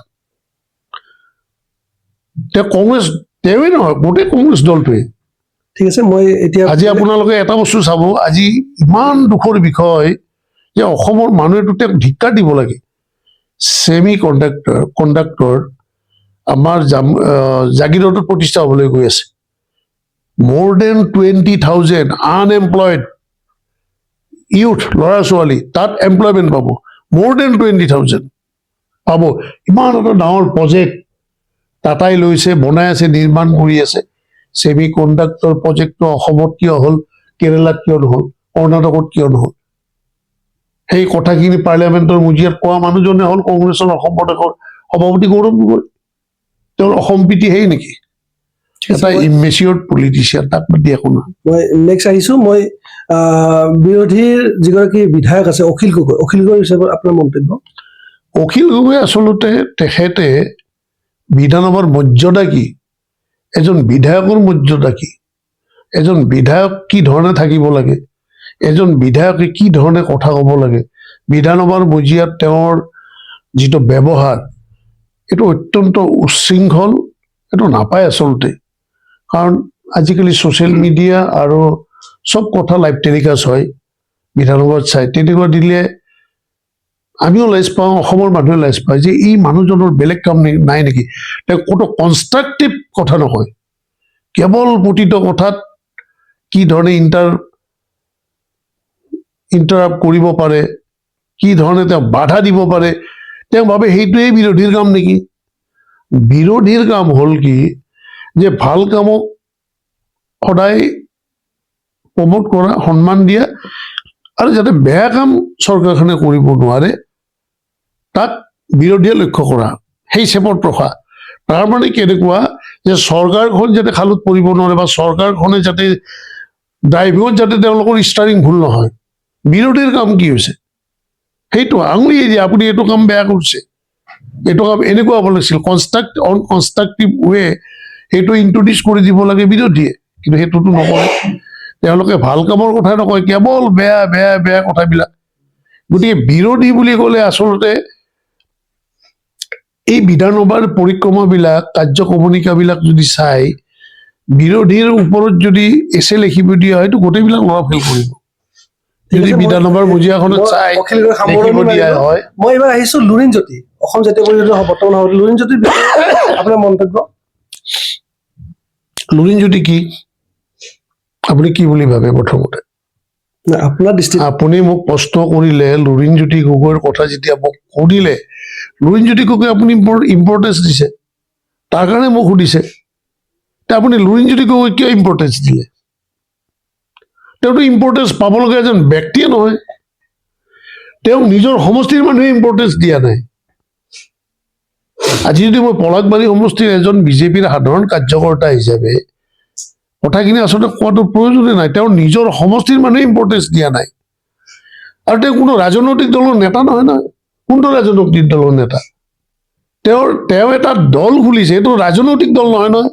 তেওঁৱেই নহয়, গোটেই কংগ্ৰেছ দলটোৱে। ঠিক আছে, মই এতিয়া আজি আপোনালোকে এটা বস্তু চাব, আজি ইমান দুখৰ বিষয় যে অসমৰ মানুহেতো তেওঁক ধিক্কাৰ দিব লাগে। ছেমি কণ্ডাক্টৰ আমাৰ জাগিৰোডত প্ৰতিষ্ঠা হ'বলৈ গৈ আছে। more than 20,000 আনএমপ্লয়ড ইউথ, ল'ৰা ছোৱালী তাত এমপ্লয়মেণ্ট পাব, more than 20,000 পাব। ইমান এটা ডাঙৰ প্ৰজেক্ট টাটাই লৈছে, বনাই আছে, নিৰ্মাণ কৰি আছে। ছেমি কণ্ডাক্টৰ প্ৰজেক্টটো অসমত কিয় হ'ল, কেৰেলাত কিয় নহ'ল, কৰ্ণাটকত কিয় নহ'ল? সেই কথাখিনি পাৰ্লিয়ামেণ্টৰ মজিয়াত কোৱা মানুহজনে হ'ল কংগ্ৰেছৰ অসম প্ৰদেশৰ সভাপতি গৌৰৱ গগৈ। তেওঁৰ অসম প্ৰীতি সেই নেকি? এটা ইমেচিয়ৰ পলিটিচিয়ান, তাক বাদ একো নহয়। মই নেক্সট আহিছো, মই বিৰোধীৰ যিগৰাকী বিধায়ক আছে অখিল গগৈ হিচাপে আপোনাৰ মন্তব্য? অখিল গগৈ আচলতে তেখেতে বিধানসভাৰ মৰ্যাদা কি, এজন বিধায়কৰ মৰ্যাদা কি, এজন বিধায়ক কি ধৰণে থাকিব লাগে, এজন বিধায়কে কি ধৰণে কথা ক'ব লাগে, বিধানসভাৰ মজিয়াত তেওঁৰ যিটো ব্যৱহাৰ, এইটো অত্যন্ত উচ্ছৃংখল, এইটো নাপায় আচলতে। কাৰণ আজিকালি ছ'চিয়েল মিডিয়া আৰু চব কথা লাইভ টেলিকাষ্ট হয়, বিধানসভাত চাই, তেনেকুৱা দিলে আমিও লাজ পাওঁ, অসমৰ মানুহে লাজ পায় যে এই মানুহজনৰ বেলেগ কাম নাই নেকি। তেওঁ ক'তো কনষ্ট্ৰাকটিভ কথা নকয়, কেৱল প্ৰতিটো কথাত কি ধৰণে ইণ্টাৰাপ্ট কৰিব পাৰে, কি ধৰণে তেওঁ বাধা দিব পাৰে, তেওঁ ভাবে সেইটোৱেই বিৰোধীৰ কাম নেকি। বিৰোধীৰ কাম হ'ল কি, যে ভাল কামক সদায় প্ৰমোট কৰা, সন্মান দিয়া, আৰু যাতে বেয়া কাম চৰকাৰখনে কৰিব নোৱাৰে তাক বিৰোধীয়ে লক্ষ্য কৰা, সেই চেপত ৰখা। তাৰ মানে কেনেকুৱা যে চৰকাৰখন যাতে খালত পৰিব নোৱাৰে, বা চৰকাৰখনে যাতে ড্ৰাইভিঙত যাতে তেওঁলোকৰ ষ্টাৰিং ভুল নহয়। বিৰোধীৰ কাম কি হৈছে, সেইটো আঙুলি দিয়ে, আপুনি এইটো কাম বেয়া কৰিছে, এইটো কাম এনেকুৱা হ'ব লাগিছিল, কনষ্ট্ৰাকটিভ ৱে সেইটো ইন্ট্ৰডিউচ কৰি দিব লাগে বিৰোধীয়ে, কিন্তু সেইটোতো নকৰে। তেওঁলোকে ভাল কামৰ কথা নকয়, কেৱল বেয়া বেয়া বেয়া কথাবিলাক। গতিকে বিৰোধী বুলি ক'লে আচলতে এই বিধানসভাৰ পৰিক্ৰমাবিলাক, কাৰ্যক্ৰমণিকাবিলাক যদি চাই, বিৰোধীৰ ওপৰত যদি এছে লিখিব দিয়া হয়, গোটেইবিলাক ল'ৰা ফেল কৰিব। যদি বিধানসভাৰ মজিয়াখনত চাই লিখিব দিয়া হয়। মই এইবাৰ আহিছো লুৰিণ জ্যোতি, অসম জাতীয় পৰিষদৰ বৰ্তমান সভাপতি লুৰিণ জ্যোতিৰ আপোনাৰ মন্তব্য? লুৰিণ জ্যোতি কি, আপুনি কি বুলি ভাবে? প্ৰথমতে আপোনাৰ দৃষ্টিত আপুনি মোক প্ৰশ্ন কৰিলে, লুৰিণ জ্যোতি গগৈৰ কথা যেতিয়া মোক সুধিলে, লুৰিণ জ্যোতি গগৈ আপুনি বৰ ইম্পৰ্টেঞ্চ দিছে, তাৰ কাৰণে মোক সুধিছে। আপুনি লুৰিণ জ্যোতি গগৈ কিয় ইম্পৰ্টেঞ্চ দিলে? তেওঁতো ইম্পৰ্টেঞ্চ পাব লগা এজন ব্যক্তিয়ে নহয়, তেওঁ নিজৰ সমষ্টিৰ মানুহে ইম্পৰ্টেঞ্চ দিয়া নাই। আজি যদি মই পলাশবাৰী সমষ্টিৰ এজন বিজেপিৰ সাধাৰণ কাৰ্যকৰ্তা হিচাপে কথাখিনি আচলতে কোৱাটো প্ৰয়োজনেই নাই। তেওঁৰ নিজৰ সমষ্টিৰ মানুহে ইম্পৰ্টেঞ্চ দিয়া নাই। আৰু তেওঁ কোনো ৰাজনৈতিক দলৰ নেতা নহয় নহয়। কোনটো ৰাজনৈতিক দলৰ নেতা? তেওঁ এটা দল খুলিছে, এইটো ৰাজনৈতিক দল নহয় নহয়।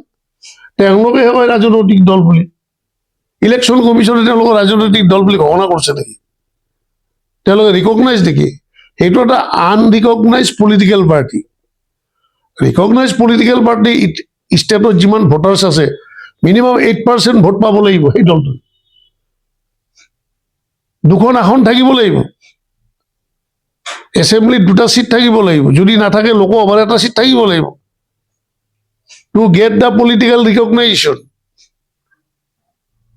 তেওঁলোকেহে কয় ৰাজনৈতিক দল বুলি। ইলেকশ্যন কমিশ্যনে তেওঁলোকৰ ৰাজনৈতিক দল বুলি ঘোষণা কৰিছে নেকি? তেওঁলোকে ৰিকগনাইজ নেকি? সেইটো এটা unrecognise political party. Recognise political party ষ্টেটত যিমান ভোটাৰ্ছ আছে মিনিমাম 8% ভোট পাব লাগিব সেই দলটো। 2খন আসন থাকিব লাগিব, এছেম্বলিত 2টা চিট থাকিব লাগিব, যদি নাথাকে লোকসভাৰ 1টা চিট থাকিব লাগিব, টু গেট দ্য পলিটিকেল ৰিকগনাইজেশ্যন।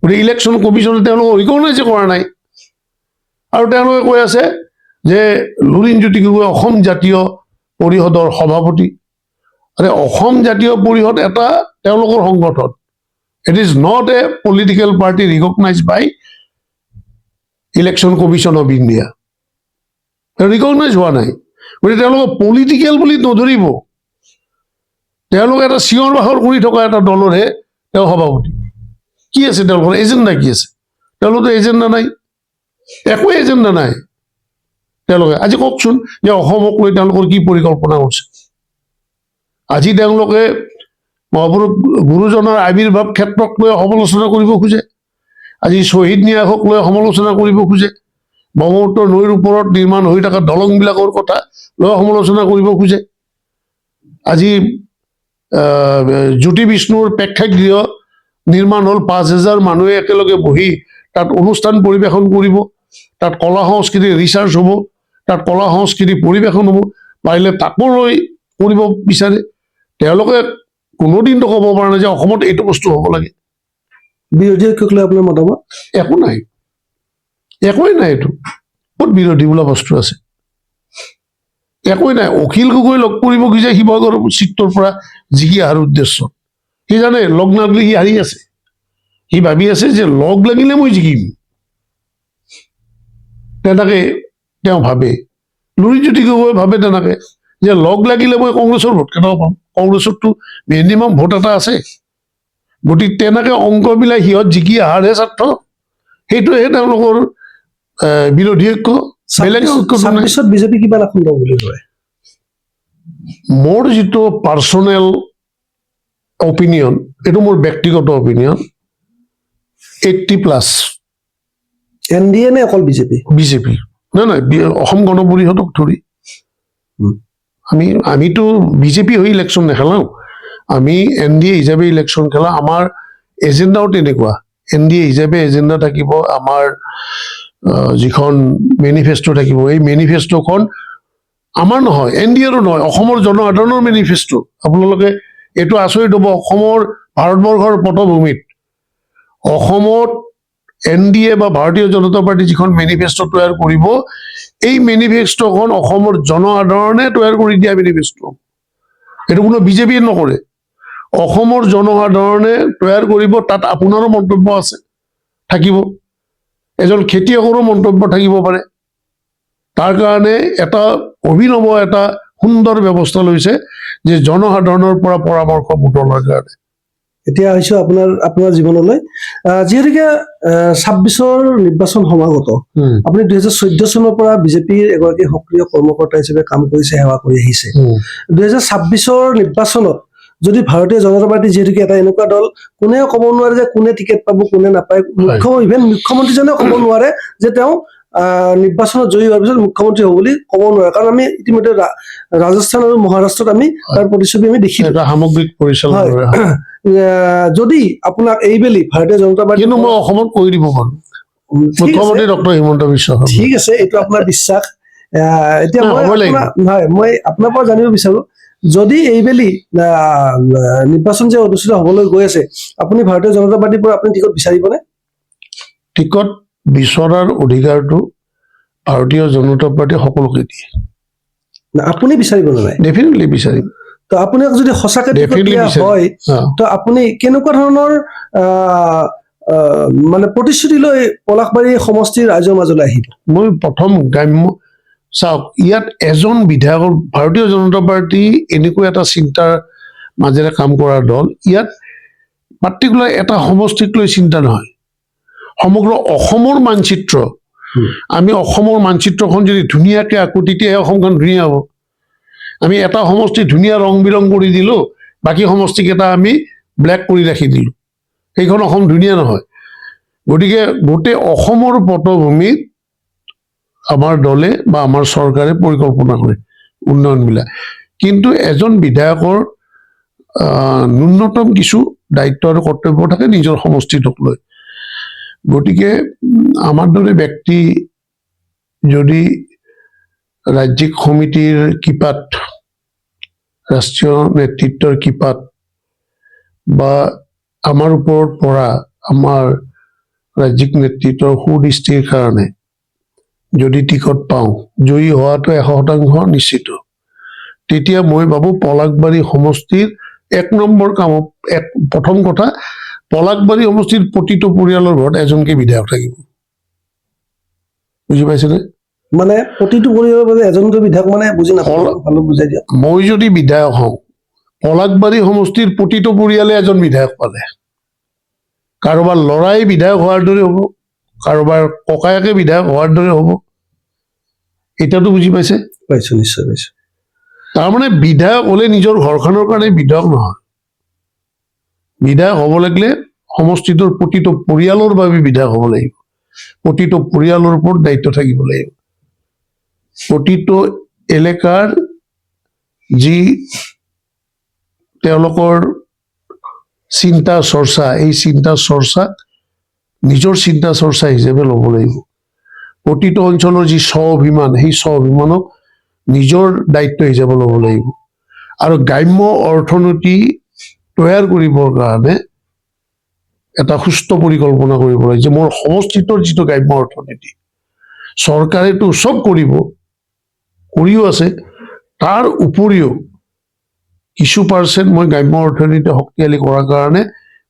গতিকে ইলেকশ্যন কমিশ্যনে তেওঁলোকক ৰিকগনাইজে কৰা নাই। আৰু তেওঁলোকে কৈ আছে যে লুৰিণজ্যোতি গগৈ অসম জাতীয় পৰিষদৰ সভাপতি। আৰে অসম জাতীয় পৰিষদ এটা তেওঁলোকৰ সংগঠন। It is not a political party recognise by election commission of India. Recognise হোৱা নাই। গতিকে তেওঁলোকক পলিটিকেল বুলি নধৰিব। তেওঁলোকে এটা চিঞৰ বাখৰ কৰি থকা এটা দলৰহে তেওঁ সভাপতি। কি আছে তেওঁলোকৰ এজেণ্ডা? কি আছে? তেওঁলোকৰ এজেণ্ডা নাই, একো এজেণ্ডা নাই। তেওঁলোকে আজি কওকচোন যে অসমক লৈ তেওঁলোকৰ কি পৰিকল্পনা কৰিছে। আজি তেওঁলোকে মহাপুৰুষ গুৰুজনাৰ আৱিৰ্ভাৱ ক্ষেত্ৰক লৈ সমালোচনা কৰিব খোজে। আজি শ্বহীদ ন্যাসক লৈ সমালোচনা কৰিব খোজে। ব্ৰহ্মপুত্ৰ নৈৰ ওপৰত নিৰ্মাণ হৈ থকা দলংবিলাকৰ কথা লৈ সমালোচনা কৰিব খোজে। আজি জ্যোতি বিষ্ণুৰ প্ৰেক্ষাগৃহ নিৰ্মাণ হ'ল, 5,000 মানুহে একেলগে বহি তাত অনুষ্ঠান পৰিৱেশন কৰিব। তাত কলা সংস্কৃতি ৰিচাৰ্চ হ'ব, তাত কলা সংস্কৃতি পৰিৱেশন হ'ব। পাৰিলে তাকো লৈ কৰিব বিচাৰে। তেওঁলোকে কোনোদিনটো ক'ব পৰা নাই যে অসমত এইটো বস্তু হ'ব লাগে। বিৰোধী ঐক্যক লৈ আপোনাৰ মতামত? একো নাই, একোৱেই নাই। এইটো ক'ত বিৰোধী বোলা বস্তু আছে? একোৱেই নাই। অখিল গগৈ লগ কৰিব খুজিছে শিৱসাগৰ চিটটোৰ পৰা জিকি অহাৰ উদ্দেশ্যত। সি জানে লগ নালাগিলে সি হাৰি আছে। সি ভাবি আছে যে লগ লাগিলে মই জিকিম, তেনেকে তেওঁ ভাবে। লুৰিণজ্যোতি গগৈ ভাবে তেনেকে যে লগ লাগিলে মই কংগ্ৰেছৰ ভোট কেইটাও পাম। কংগ্ৰেছৰতো মিনিমাম ভোট এটা আছে। গতিকে তেনেকে অংক মিলাই সিহঁত জিকি অহাৰহে স্বাৰ্থ। সেইটোহে তেওঁলোকৰ বিৰোধী ঐক্য। বেলেগ ঐক্যটো নাই। বিজেপি কিমান আসন লব বুলি কয়? মোৰ যিটো পাৰ্চনেল অপিনিয়ন, এইটো মোৰ ব্যক্তিগত অপিনিয়ন, 80+। NDA নে অকল বিজেপি? বিজেপি নাই নাই, অসম গণ পৰিষদক ধৰি। আমিতো বিজেপি হৈ ইলেকশ্যন নেখেলাওঁ। আমি NDA হিচাপে ইলেকশ্যন খেলা। আমাৰ এজেণ্ডাও তেনেকুৱা। NDA হিচাপে এজেণ্ডা থাকিব। আমাৰ যিখন মেনিফেষ্টো থাকিব, এই মেনিফেষ্টোখন আমাৰ নহয়, NDAৰো নহয়, অসমৰ জনসাধাৰণৰ মেনিফেষ্টো। আপোনালোকে এইটো আচৰিত হ'ব, অসমৰ ভাৰতবৰ্ষৰ পটভূমিত অসমত NDA বা ভাৰতীয় জনতা পাৰ্টি যিখন মেনিফেষ্টো তৈয়াৰ কৰিব, এই মেনিফেষ্টোখন অসমৰ জনসাধাৰণে তৈয়াৰ কৰি দিয়া মেনিফেষ্টো। এইটো কোনো বিজেপিয়ে নকৰে। অসমৰ জনসাধাৰণে তৈয়াৰ কৰিব। তাত আপোনাৰো মন্তব্য আছে, থাকিব। এজন খেতিয়কৰো মন্তব্য থাকিব পাৰে। তাৰ কাৰণে এটা অভিনৱ এটা সুন্দৰ ব্যৱস্থা লৈছে যে জনসাধাৰণৰ পৰা পৰামৰ্শ বুটলাৰ কাৰণে। এতিয়া আহিছো আপোনাৰ জীৱনলৈ। যিহেতুকে 26ৰ নিৰ্বাচন সমাগত, আপুনি 2014 চনৰ পৰা বিজেপিৰ এগৰাকী সক্ৰিয় কৰ্মকৰ্তা হিচাপে কাম কৰিছে, সেৱা কৰি আহিছে। 2026ৰ নিৰ্বাচনত যদি ভাৰতীয় জনতা পাৰ্টি, যিহেতুকে এটা এনেকুৱা দল, কোনেও ক'ব নোৱাৰে যে কোনে টিকেট পাব কোনে নাপায়। ইভেন মুখ্যমন্ত্ৰীজনেও ক'ব নোৱাৰে যে তেওঁ নিৰ্বাচনত জয়ী হোৱাৰ পিছত মুখ্যমন্ত্ৰী হ'ব বুলি ক'ব নোৱাৰে। কাৰণ আমি ইতিমধ্যে ৰাজস্থান আৰু মহাৰাষ্ট্ৰত আমি তাৰ প্ৰতিচ্ছবি আমি দেখিলো। সামগ্ৰিক পৰিচালনা। যদি আপোনাক এইবেলি ভাৰতীয় জনতা পাৰ্টি, কিন্তু মই অসমত কৰি দিব পাৰো, মুখ্যমন্ত্ৰী ডক্টৰ হিমন্ত বিশ্ব শৰ্মা। ঠিক আছে, এইটো আপোনাৰ বিশ্বাস। এতিয়া মই আপোনাৰ পৰা জানিব বিচাৰো, যদি এইবেলি নিৰ্বাচন যে অনুষ্ঠিত হবলৈ গৈ আছে, আপুনি ভাৰতীয় জনতা পাৰ্টিৰ পৰা আপুনি টিকট বিচাৰিবনে? টিকট বিচৰাৰ অধিকাৰটো ভাৰতীয় জনতা পাৰ্টীয়ে সকলোকে দিয়ে। আপুনি বিচাৰিব নে নাই? ডেফিনেটলি বিচাৰিম। তো আপোনাক যদি সঁচাকে টিকট দিয়া হয়, তো আপুনি কেনেকুৱা ধৰণৰ মানে প্ৰতিশ্ৰুতি লৈ পলাশবাৰী সমষ্টিৰ ৰাইজৰ মাজলৈ আহিব? মই প্ৰথম চাওক, ইয়াত এজন বিধায়কৰ, ভাৰতীয় জনতা পাৰ্টি এনেকুৱা এটা চিন্তাৰ মাজেৰে কাম কৰা দল। ইয়াত পাৰ্টিকুলাৰ এটা সমষ্টিক লৈ চিন্তা নহয়, সমগ্ৰ অসমৰ মানচিত্ৰ। আমি অসমৰ মানচিত্ৰখন যদি ধুনীয়াকৈ আঁকো তেতিয়াহে অসমখন ধুনীয়া হ'ব। আমি এটা সমষ্টি ধুনীয়া ৰং বিৰং কৰি দিলোঁ, বাকী সমষ্টিকেইটা আমি ব্লেক কৰি ৰাখি দিলোঁ, সেইখন অসম ধুনীয়া নহয়। গতিকে গোটেই অসমৰ পটভূমিত আমাৰ দলে বা আমাৰ চৰকাৰে পৰিকল্পনা কৰে উন্নয়নবিলাক। কিন্তু এজন বিধায়কৰ ন্যূনতম কিছু দায়িত্ব আৰু কৰ্তব্য থাকে নিজৰ সমষ্টিটোক লৈ। গতিকে আমাৰ দৰে ব্যক্তি যদি ৰাজ্যিক সমিতিৰ কৃপাত, ৰাষ্ট্ৰীয় নেতৃত্বৰ কৃপাত বা আমাৰ ওপৰত পৰা আমাৰ ৰাজ্যিক নেতৃত্বৰ সুদৃষ্টিৰ কাৰণে যদি টিকট পাওঁ, জয়ী হোৱাটো 100% নিশ্চিত। তেতিয়া মই ভাবোঁ পলাশবাৰী সমষ্টিৰ 1 নম্বৰ কামত প্ৰথম কথা, পলাশবাৰী সমষ্টিৰ প্ৰতিটো পৰিয়ালৰ ঘৰত এজনকৈ বিধায়ক থাকিব। বুজি পাইছেনে? মানে প্ৰতিটো পৰিয়ালৰ বাবে এজনকৈ বিধায়ক মানে বুজি নাপাওঁ, ভালো বুজাই দিয়ক। মই যদি বিধায়ক হওঁ, পলাশবাৰী সমষ্টিৰ প্ৰতিটো পৰিয়ালে এজন বিধায়ক পালে, কাৰোবাৰ ল'ৰাই বিধায়ক হোৱাৰ দৰে হ'ব, কাৰোবাৰ ককায়েকে বিধায়ক হোৱাৰ দৰে হ'ব। এতিয়াতো বুজি পাইছে? পাইছো, নিশ্চয় পাইছো। তাৰমানে বিধায়ক হ'লে নিজৰ ঘৰখনৰ কাৰণে বিধায়ক নহয়, বিধায়ক হ'ব লাগিলে সমষ্টিটোৰ প্ৰতিটো পৰিয়ালৰ বাবে বিধায়ক হ'ব লাগিব, প্ৰতিটো পৰিয়ালৰ ওপৰত দায়িত্ব থাকিব লাগিব। প্ৰতিটো এলেকাৰ যি তেওঁলোকৰ চিন্তা চৰ্চা, এই চিন্তা চৰ্চাক নিজৰ চিন্তা চৰ্চা হিচাপে ল'ব লাগিব। প্ৰতিটো অঞ্চলৰ যি স্বাভিমান, সেই স্বাভিমানক নিজৰ দায়িত্ব হিচাপে ল'ব লাগিব। আৰু গ্ৰাম্য অৰ্থনীতি তৈয়াৰ কৰিবৰ কাৰণে এটা সুস্থ পৰিকল্পনা কৰিব লাগে যে মোৰ সমষ্টিটোৰ যিটো গ্ৰাম্য অৰ্থনীতি, চৰকাৰেতো চব কৰিও আছে, তাৰ উপৰিও কিছু পাৰ্চেণ্ট মই গ্ৰাম্য অৰ্থনীতি শক্তিশালী কৰাৰ কাৰণে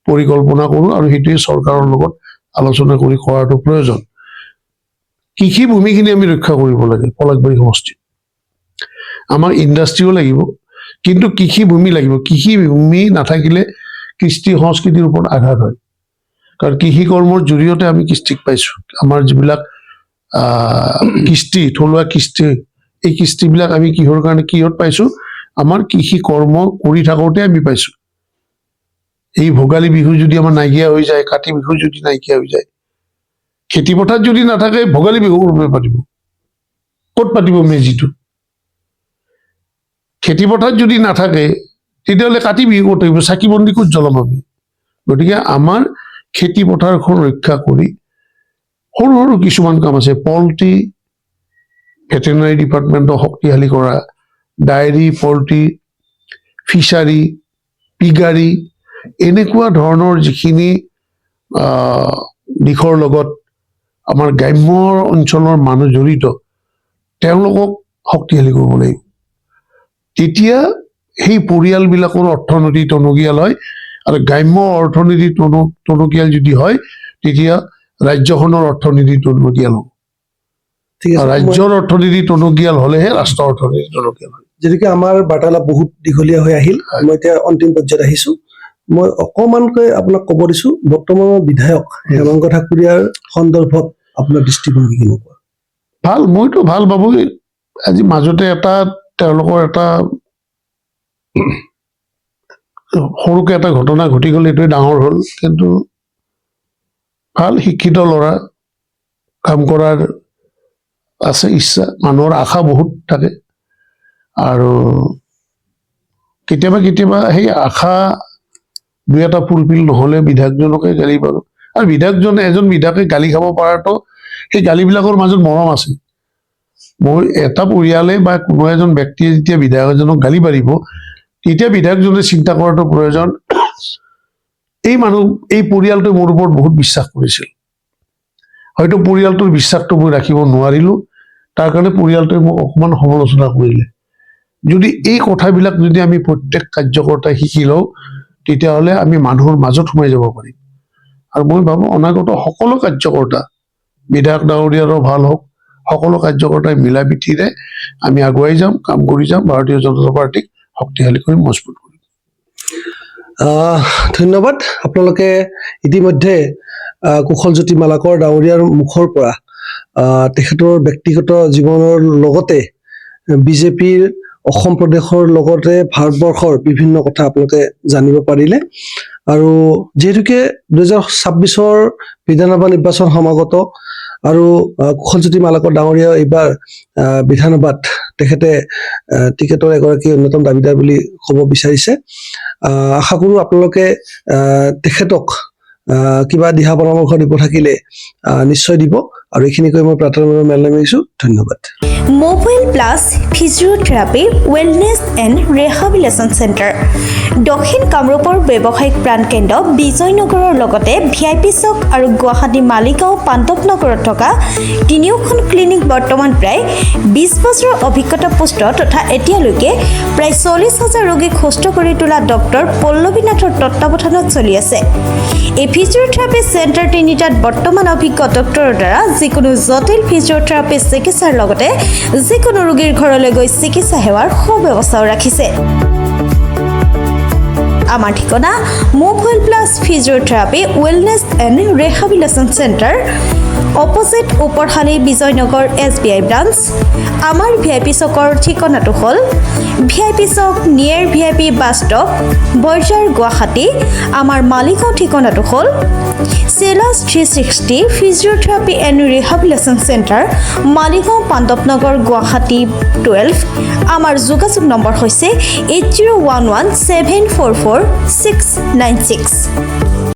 পৰিকল্পনা কৰোঁ, আৰু সেইটোৱে চৰকাৰৰ লগত আলোচনা কৰি কৰাটো প্ৰয়োজন। কৃষি ভূমিখিনি আমি ৰক্ষা কৰিব লাগে পলাশবাৰী সমষ্টিত। আমাক ইণ্ডাষ্ট্ৰিও লাগিব, কিন্তু কৃষি ভূমি লাগিব। কৃষি ভূমি নাথাকিলে কৃষ্টি সংস্কৃতিৰ ওপৰত আঘাত হয়, কাৰণ কৃষি কৰ্মৰ জৰিয়তে আমি কৃষ্টিক পাইছোঁ। আমাৰ যিবিলাক কৃষ্টি, থলুৱা কৃষ্টি, এই কৃষ্টিবিলাক আমি কিহৰ কাৰণে কিহত পাইছোঁ? আমাৰ কৃষি কৰ্ম কৰি থাকোঁতে আমি পাইছোঁ। এই ভোগালী বিহু যদি আমাৰ নাইকিয়া হৈ যায়, কাতি বিহু যদি নাইকিয়া হৈ যায়, খেতি পথাৰ যদি নাথাকে ভোগালী বিহু ক'ত পাতিব? ক'ত পাতিব মেজিটো? খেতি পথাৰ যদি নাথাকে তেতিয়াহ'লে কাতি বিহু ক'ত থাকিব? চাকি বন্তি ক'ত জ্বলাম আমি? গতিকে আমাৰ খেতি পথাৰখন ৰক্ষা কৰি সৰু সৰু কিছুমান কাম আছে, পল্ট্ৰি, ভেটেনাৰী ডিপাৰ্টমেণ্টক শক্তিশালী কৰা, ডায়েৰী, পল্ট্ৰি, ফিচাৰী, পিগাৰী, এনেকুৱা ধৰণৰ যিখিনি দিশৰ লগত আমাৰ গ্ৰাম্য অঞ্চলৰ মানুহ জড়িত, তেওঁলোকক শক্তিশালী কৰিব লাগিব। তেতিয়া সেই পৰিয়ালবিলাকৰ অৰ্থনীতি টনকিয়াল হয়, আৰু গ্ৰাম্য অৰ্থনীতি টনকিয়াল যদি হয়, তেতিয়া ৰাজ্যখনৰ অৰ্থনীতি টনকিয়াল হ'ব। ঠিক আছে, ৰাজ্যৰ অৰ্থনীতি টনকিয়াল হ'লেহে ৰাষ্ট্ৰৰ অৰ্থনীতি টনকিয়াল হয়। যেনেকৈ আমাৰ বাৰ্তালাপ বহুত দীঘলীয়া হৈ আহিল, মই এতিয়া অন্তিম পৰ্যায়ত আহিছো। মই অকণমানকৈ আপোনাক ক'ব দিছো, বৰ্তমানৰ বিধায়ক হেমন্ত ঠাকুৰীয়াৰ সন্দৰ্ভত আপোনাৰ দৃষ্টিভংগী কেনেকুৱা? ভাল, মইতো ভাল ভাবোঁ। আজি মাজতে তেওঁলোকৰ এটা সৰুকে এটা ঘটনা ঘটি গ'ল, এইটোৱে ডাঙৰ হ'ল। কিন্তু ভাল, শিক্ষিত ল'ৰা, কাম কৰাৰ আছে ইচ্ছা, মানুহৰ আশা বহুত থাকে, আৰু কেতিয়াবা কেতিয়াবা সেই আশা দুই এটা ফুলফিল নহ'লে বিধায়কজনকে গালি পাৰোঁ। আৰু এজন বিধায়কে গালি খাব পৰাটো, সেই গালিবিলাকৰ মাজত মৰম আছে। মই এটা পৰিয়ালে বা কোনো এজন ব্যক্তিয়ে যেতিয়া বিধায়ক এজনক গালি পাৰিব, তেতিয়া বিধায়কজনে চিন্তা কৰাটো প্ৰয়োজন, এই পৰিয়ালটোৱে মোৰ ওপৰত বহুত বিশ্বাস কৰিছিল, হয়তো পৰিয়ালটোৰ বিশ্বাসটো মই ৰাখিব নোৱাৰিলোঁ, তাৰ কাৰণে পৰিয়ালটোৱে মোক অকণমান সমালোচনা কৰিলে। যদি এই কথাবিলাক যদি আমি প্ৰত্যেক কাৰ্যকৰ্তাই শিকি লওঁ, তেতিয়াহ'লে আমি মানুহৰ মাজত সোমাই যাব পাৰিম। আৰু মই ভাবোঁ অনাগত সকলো কাৰ্যকৰ্তা, বিধায়ক ডাঙৰীয়াৰো ভাল হওক, সকলো কাৰ্যকৰ্তাই মিলা প্ৰীতিৰে আমি আগুৱাই যাম, কাম কৰি যাম, ভাৰতীয় জনতা পাৰ্টীক শক্তিশালী কৰি মজবুত কৰিম। ধন্যবাদ। আপোনালোকে ইতিমধ্যে কুশলজ্যোতি মালাকৰ ডাঙৰীয়াৰ মুখৰ পৰা তেখেতৰ ব্যক্তিগত জীৱনৰ লগতে বিজেপিৰ অসম প্ৰদেশৰ লগতে ভাৰতবৰ্ষৰ বিভিন্ন কথা আপোনালোকে জানিব পাৰিলে। আৰু যিহেতুকে 2026 বিধানসভা নিৰ্বাচন সমাগত আৰু কুশলজ্যোতি মালাকৰ ডাঙৰীয়া এইবাৰ বিধানসভাত তেখেতে টিকেটৰ এগৰাকী অন্যতম দাবীদাৰ বুলি ক'ব বিচাৰিছে। আশা কৰোঁ আপোনালোকে তেখেতক কিবা দিহা পৰামৰ্শ দিব থাকিলে নিশ্চয় দিব। আৰু এইখিনি কৈ মই প্ৰাৰ্থনা মেল নামিছোঁ। ধন্যবাদ। Mobile plus physiotherapy wellness and rehabilitation centre দক্ষিণ কামৰূপৰ ব্যৱসায়িক প্ৰাণকেন্দ্ৰ বিজয়নগৰৰ লগতে VIP চক আৰু গুৱাহাটী মালিগাঁও পাণ্ডৱনগৰত থকা তিনিওখন ক্লিনিক বৰ্তমান প্ৰায় 20 বছৰৰ অভিজ্ঞতা পুষ্ট তথা এতিয়ালৈকে প্ৰায় 40,000 ৰোগীক সুস্থ কৰি তোলা ডক্টৰ পল্লৱী নাথৰ তত্ত্বাৱধানত চলি আছে। এই ফিজিঅ'থেৰাপি চেণ্টাৰ তিনিটাত বৰ্তমান অভিজ্ঞ ডক্টৰৰ দ্বাৰা যিকোনো জটিল ফিজিঅ'থেৰাপি চিকিৎসাৰ লগতে যিকোনো ৰোগীৰ ঘৰলৈ গৈ চিকিৎসা সেৱাৰ সুব্যৱস্থাও ৰাখিছে। আমাৰ ঠিকনা mobile plus physiotherapy wellness and rehabilitation centre opposite Oporshali Bijoynagar SBI branch. আমাৰ VIP চকৰ ঠিকনাটো হ'ল VIP Chowk near VIP bus stop Borjhar Guwahati. আমাৰ মালিগাঁও ঠিকনাটো হ'ল চেলাছ 360 physiotherapy and rehabilitation centre Maligaon Pandavnagar Guwahati 12। আমাৰ যোগাযোগ নম্বৰ হৈছে 8011744696।